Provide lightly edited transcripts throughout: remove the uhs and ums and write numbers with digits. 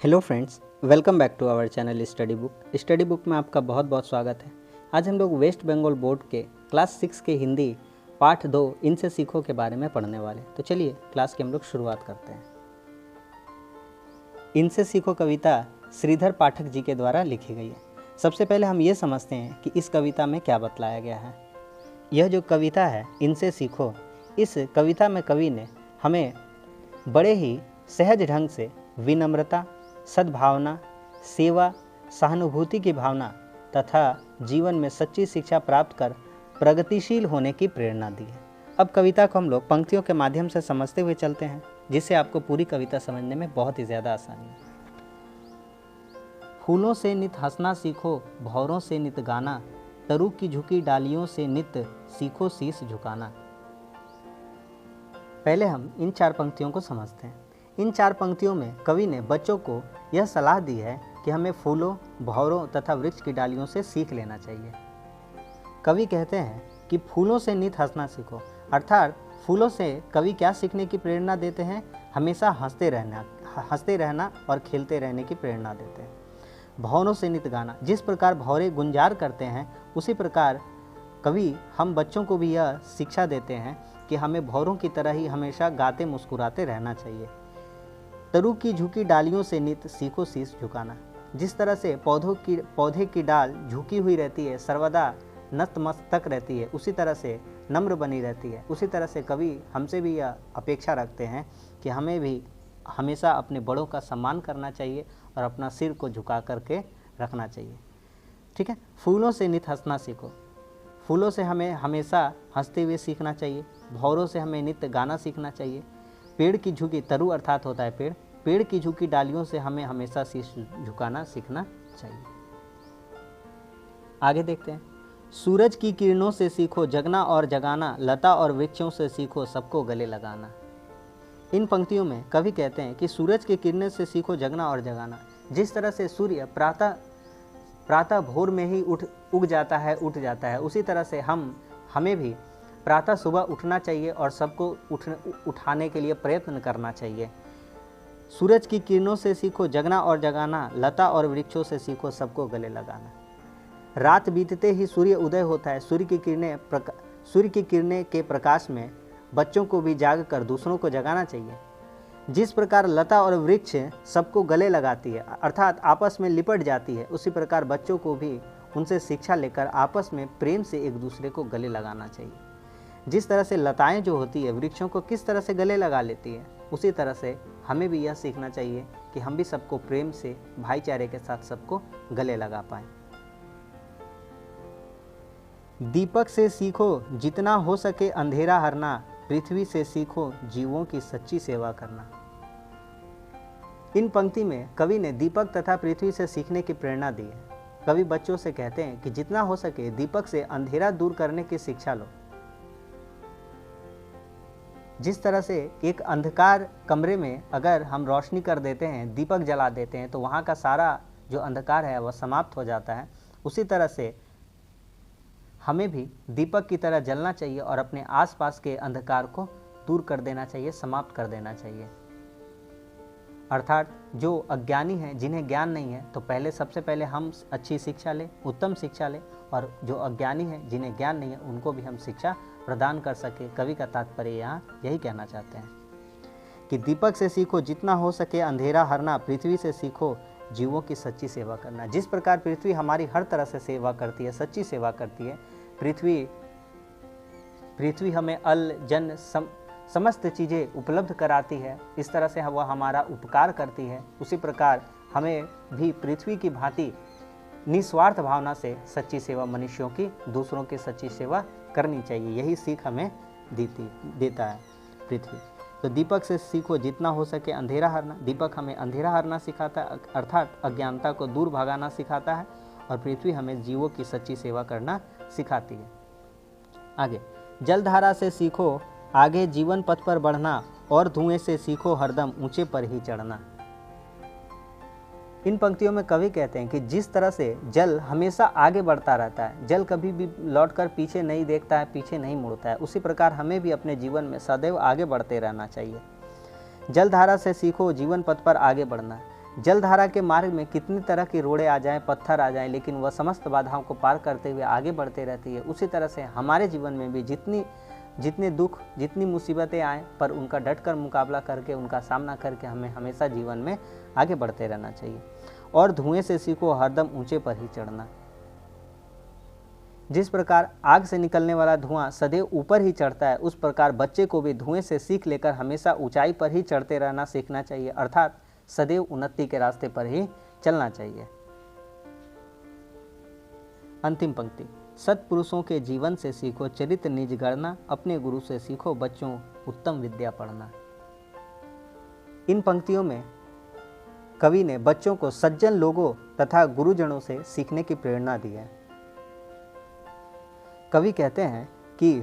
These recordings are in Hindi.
Hello friends, welcome back to our channel study book में आपका बहुत बहुत स्वागत है। आज हम लोग वेस्ट बंगाल बोर्ड के क्लास 6 के हिंदी पाठ 2 इनसे सीखो के बारे में पढ़ने वाले। तो चलिए क्लास की हम लोग शुरुआत करते हैं। इनसे सीखो कविता श्रीधर पाठक जी के द्वारा लिखी गई है। सबसे पहले हम ये समझते हैं कि इस कविता में क्या बतलाया गया है। यह जो कविता है इनसे सीखो, इस कविता में कवि ने हमें बड़े ही सहज ढंग से विनम्रता, सद्भावना, सेवा, सहानुभूति की भावना तथा जीवन में सच्ची शिक्षा प्राप्त कर प्रगतिशील होने की प्रेरणा दी है। अब कविता को हम लोग पंक्तियों के माध्यम से समझते हुए चलते हैं, जिससे आपको पूरी कविता समझने में बहुत ही ज़्यादा आसानी है। फूलों से नित हंसना सीखो, भौरों से नित गाना, तरु की झुकी डालियों से नित सीखो शीश झुकाना। पहले हम इन 4 पंक्तियों को समझते हैं। इन 4 पंक्तियों में कवि ने बच्चों को यह सलाह दी है कि हमें फूलों, भौरों तथा वृक्ष की डालियों से सीख लेना चाहिए। कवि कहते हैं कि फूलों से नित हंसना सीखो, अर्थात फूलों से कवि क्या सीखने की प्रेरणा देते हैं? हमेशा हंसते रहना और खेलते रहने की प्रेरणा देते हैं। भौरों से नित गाना, जिस प्रकार भौरे गुंजार करते हैं उसी प्रकार कवि हम बच्चों को भी यह शिक्षा देते हैं कि हमें भौरों की तरह ही हमेशा गाते मुस्कुराते रहना चाहिए। तरु की झुकी डालियों से नित सीखो शीश झुकाना, जिस तरह से पौधे की डाल झुकी हुई रहती है, सर्वदा नतमस्तक रहती है, उसी तरह से नम्र बनी रहती है, उसी तरह से कवि हमसे भी यह अपेक्षा रखते हैं कि हमें भी हमेशा अपने बड़ों का सम्मान करना चाहिए और अपना सिर को झुका करके रखना चाहिए। ठीक है। फूलों से नित हंसना सीखो, फूलों से हमें हमेशा हंसते हुए सीखना चाहिए। भौरों से हमें नित्य गाना सीखना चाहिए। पेड़ की झुकी, तरु अर्थात होता है पेड़ की झुकी डालियों से हमें हमेशा शीश झुकाना सीखना चाहिए। आगे देखते हैं। सूरज की किरणों से सीखो जगना और जगाना, लता और वृक्षों से सीखो सबको गले लगाना। इन पंक्तियों में कवि कहते हैं कि सूरज की किरणों से सीखो जगना और जगाना। जिस तरह से सूर्य प्रातः भोर में ही उठ जाता है, उसी तरह से हमें भी प्रातः सुबह उठना चाहिए और सबको उठाने के लिए प्रयत्न करना चाहिए। सूरज की किरणों से सीखो जगना और जगाना, लता और वृक्षों से सीखो सबको गले लगाना। रात बीतते ही सूर्य उदय होता है। सूर्य की किरणें के प्रकाश में बच्चों को भी जाग कर दूसरों को जगाना चाहिए। जिस प्रकार लता और वृक्ष सबको गले लगाती है, अर्थात आपस में लिपट जाती है, उसी प्रकार बच्चों को भी उनसे शिक्षा लेकर आपस में प्रेम से एक दूसरे को गले लगाना चाहिए। जिस तरह से लताएं जो होती है वृक्षों को किस तरह से गले लगा लेती है, उसी तरह से हमें भी यह सीखना चाहिए कि हम भी सबको प्रेम से, भाईचारे के साथ सबको गले लगा पाएं। दीपक से सीखो जितना हो सके अंधेरा हरना, पृथ्वी से सीखो जीवों की सच्ची सेवा करना। इन पंक्ति में कवि ने दीपक तथा पृथ्वी से सीखने की प्रेरणा दी है। कवि बच्चों से कहते हैं कि जितना हो सके दीपक से अंधेरा दूर करने की शिक्षा लो। जिस तरह से एक अंधकार कमरे में अगर हम रोशनी कर देते हैं, दीपक जला देते हैं, तो वहाँ का सारा जो अंधकार है वह समाप्त हो जाता है। उसी तरह से हमें भी दीपक की तरह जलना चाहिए और अपने आसपास के अंधकार को दूर कर देना चाहिए, समाप्त कर देना चाहिए। अर्थात जो अज्ञानी हैं, जिन्हें ज्ञान नहीं है, तो सबसे पहले हम अच्छी शिक्षा लें, उत्तम शिक्षा लें, और जो अज्ञानी हैं, जिन्हें ज्ञान नहीं है, उनको भी हम शिक्षा प्रदान कर सके। कवि का तात्पर्य यहाँ यही कहना चाहते हैं कि दीपक से सीखो जितना हो सके अंधेरा हरना, पृथ्वी से सीखो जीवों की सच्ची सेवा करना। जिस प्रकार पृथ्वी हमारी हर तरह से सेवा करती है, सच्ची सेवा करती है, पृथ्वी हमें अल जन समस्त चीज़ें उपलब्ध कराती है, इस तरह से वह हमारा उपकार करती है। उसी प्रकार हमें भी पृथ्वी की भांति निस्वार्थ भावना से सच्ची सेवा, मनुष्यों की, दूसरों की सच्ची सेवा करनी चाहिए। यही सीख हमें देता है पृथ्वी। तो दीपक से सीखो जितना हो सके अंधेरा हरना। दीपक हमें अंधेरा हरना सिखाता है, अर्थात अज्ञानता को दूर भगाना सिखाता है, और पृथ्वी हमें जीवों की सच्ची सेवा करना सिखाती है। आगे, जलधारा से सीखो आगे जीवन पथ पर बढ़ना, और धुएं से सीखो हरदम ऊंचे पर ही चढ़ना। इन पंक्तियों में कवि कहते हैं कि जिस तरह से जल हमेशा आगे बढ़ता रहता है, जल कभी भी लौटकर पीछे नहीं देखता है, पीछे नहीं मुड़ता है, उसी प्रकार हमें भी अपने जीवन में सदैव आगे बढ़ते रहना चाहिए। जलधारा से सीखो जीवन पथ पर आगे बढ़ना। जलधारा के मार्ग में कितनी तरह की रोड़ें आ जाएं, पत्थर आ जाएं, लेकिन वह समस्त बाधाओं को पार करते हुए आगे बढ़ते रहती है। उसी तरह से हमारे जीवन में भी जितने दुख, जितनी मुसीबतें आएँ, पर उनका डटकर मुकाबला करके, उनका सामना करके हमें हमेशा जीवन में आगे बढ़ते रहना चाहिए। और धुएं से सीखो हरदम ऊंचे पर ही चढ़ना। जिस प्रकार आग से निकलने वाला धुआं सदैव ऊपर ही चढ़ता है, उस प्रकार बच्चे को भी धुएं से सीख लेकर हमेशा ऊंचाई पर ही चढ़ते रहना सीखना चाहिए, अर्थात सदैव उन्नति के रास्ते पर ही चलना चाहिए। अंतिम पंक्ति, सत्पुरुषों के जीवन से सीखो चरित्र निज गढ़ना, अपने गुरु से सीखो बच्चों उत्तम विद्या पढ़ना। इन पंक्तियों में कवि ने बच्चों को सज्जन लोगों तथा गुरुजनों से सीखने की प्रेरणा दी है। कवि कहते हैं कि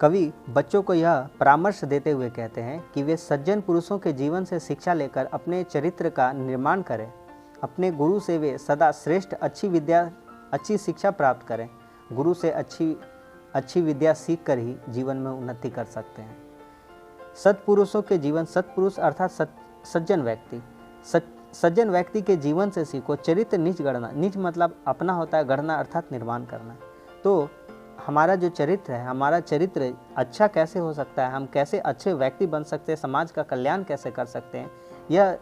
कवि बच्चों को यह परामर्श देते हुए कहते हैं कि वे सज्जन पुरुषों के जीवन से शिक्षा लेकर अपने चरित्र का निर्माण करें। अपने गुरु से वे सदा श्रेष्ठ अच्छी शिक्षा प्राप्त करें। गुरु से अच्छी विद्या सीख कर ही जीवन में उन्नति कर सकते हैं। सत्पुरुषों के जीवन, सत्पुरुष अर्थात सज्जन व्यक्ति, सज्जन व्यक्ति के जीवन से सीखो चरित्र निज गढ़ना। निज मतलब अपना होता है, गढ़ना अर्थात निर्माण करना। तो हमारा जो चरित्र है, हमारा चरित्र अच्छा कैसे हो सकता है, हम कैसे अच्छे व्यक्ति बन सकते हैं, समाज का कल्याण कैसे कर सकते हैं, यह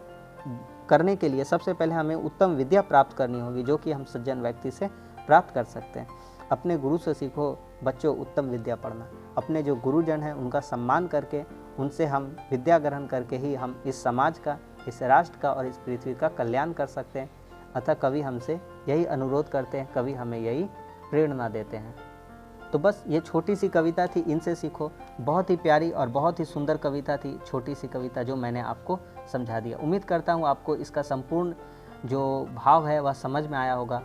करने के लिए सबसे पहले हमें उत्तम विद्या प्राप्त करनी होगी, जो कि हम सज्जन व्यक्ति से प्राप्त कर सकते हैं। अपने गुरु से सीखो बच्चों उत्तम विद्या पढ़ना। अपने जो गुरुजन हैं उनका सम्मान करके, उनसे हम विद्या ग्रहण करके ही हम इस समाज का, इस राष्ट्र का और इस पृथ्वी का कल्याण कर सकते हैं। अतः कवि हमसे यही अनुरोध करते हैं, कवि हमें यही प्रेरणा देते हैं। तो बस ये छोटी सी कविता थी, इनसे सीखो। बहुत ही प्यारी और बहुत ही सुंदर कविता थी, छोटी सी कविता जो मैंने आपको समझा दिया। उम्मीद करता हूँ आपको इसका संपूर्ण जो भाव है वह समझ में आया होगा।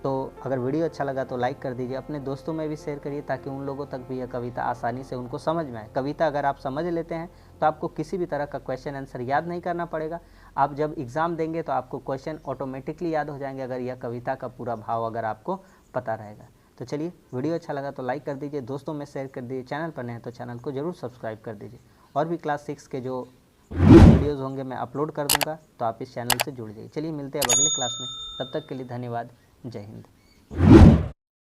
तो अगर वीडियो अच्छा लगा तो लाइक कर दीजिए, अपने दोस्तों में भी शेयर करिए ताकि उन लोगों तक भी यह कविता आसानी से उनको समझ में आए। कविता अगर आप समझ लेते हैं तो आपको किसी भी तरह का क्वेश्चन आंसर याद नहीं करना पड़ेगा। आप जब एग्ज़ाम देंगे तो आपको क्वेश्चन ऑटोमेटिकली याद हो जाएंगे, अगर यह कविता का पूरा भाव अगर आपको पता रहेगा। तो चलिए, वीडियो अच्छा लगा तो लाइक कर दीजिए, दोस्तों में शेयर कर दीजिए, चैनल पर नए हैं तो चैनल को जरूर सब्सक्राइब कर दीजिए। और भी क्लास 6 के जो वीडियोस होंगे मैं अपलोड कर दूंगा, तो आप इस चैनल से जुड़ जाइए। चलिए मिलते हैं अब अगले क्लास में, तब तक के लिए धन्यवाद। जय हिंद।